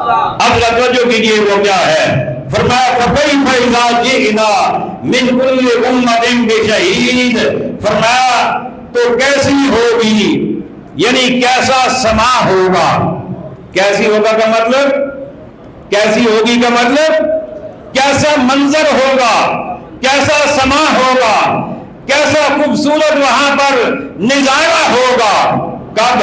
اب توجہ کیجیے وہ کیا ہے. فرمایا فَكَيْفَ إِذَا جِئْنَا مِنْ كُلِّ أُمَّةٍ بِشَهِيدٍ. فرمایا تو کیسی ہوگی، یعنی کیسا سما ہوگا. کیسی ہوگا کا مطلب، کیسی ہوگی کا مطلب کیسا منظر ہوگا، کیسا سما ہوگا، کیسا خوبصورت وہاں پر نظارہ ہوگا. کب؟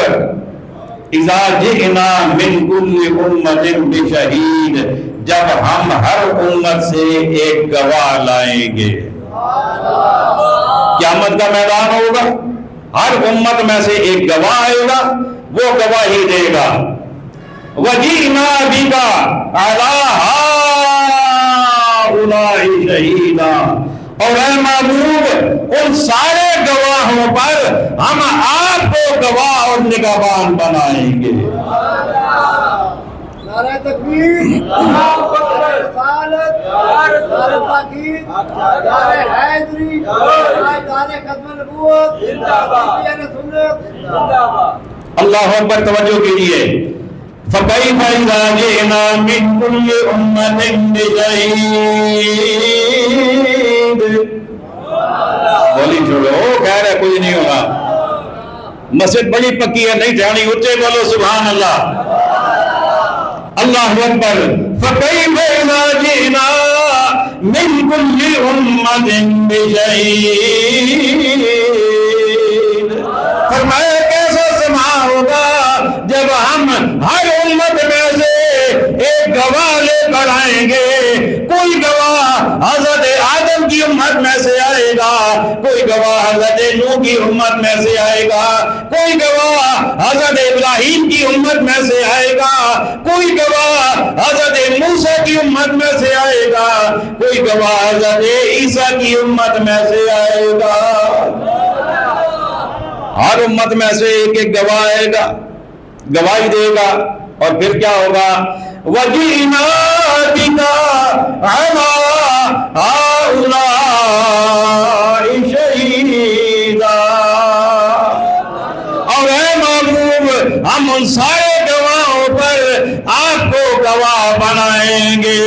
اذا جئنا من كل امة بشہید، جب ہم ہر امت سے ایک گواہ لائیں گے. قیامت کا میدان ہوگا، ہر امت میں سے ایک گواہ آئے گا، وہ گواہی دے گا. وَجِئْنَا بِكَ عَلَىٰ هَٰؤُلَاءِ شَهِيدًا. اور اے محبوب ان سارے گواہوں پر ہم آپ کو گواہ اور نگہبان بنائیں گے. نعرہ تکبیر، رسالت، نعرہ تاکید، نعرہ حیدری، نعرہ ختم نبوت، سنت. اللہ اکبر. توجہ کیجیے. فَكَيْفَ إِذَا جِئْنَا مِنْ كُلِّ أُمَّةٍ بِشَهِيدٍ. بولی چھوڑو، خیر ہے کچھ نہیں ہوگا. مسجد بڑی پکی ہے، نہیں جانی. اچھے بولو سبحان اللہ. اللہ اکبر. فَكَيْفَ إِذَا جِئْنَا مِنْ كُلِّ أُمَّةٍ بِشَهِيدٍ. فرمایا کیسا سما ہوگا جب ہم ہر امت میں سے ایک گواہ لے کر آئیں گے. کوئی گواہ حضرت آدم کی امت میں سے آئے گا، کوئی گواہ حضرت نوح کی امت میں سے آئے گا، کوئی گواہ حضرت ابراہیم کی امت میں سے آئے گا، کوئی گواہ حضرت موسیٰ کی امت میں سے آئے گا، کوئی گواہ حضرت عیسیٰ کی امت میں سے آئے گا. ہر امت میں سے ایک ایک گواہ آئے گا، گواہی دے گا. اور پھر کیا ہوگا؟ وَجِئْنَا بِكَ عَلَىٰ هَٰؤُلَاءِ شَهِيدًا. اور اے محبوب ہم ان سارے گواہوں پر آپ کو گواہ بنائیں گے.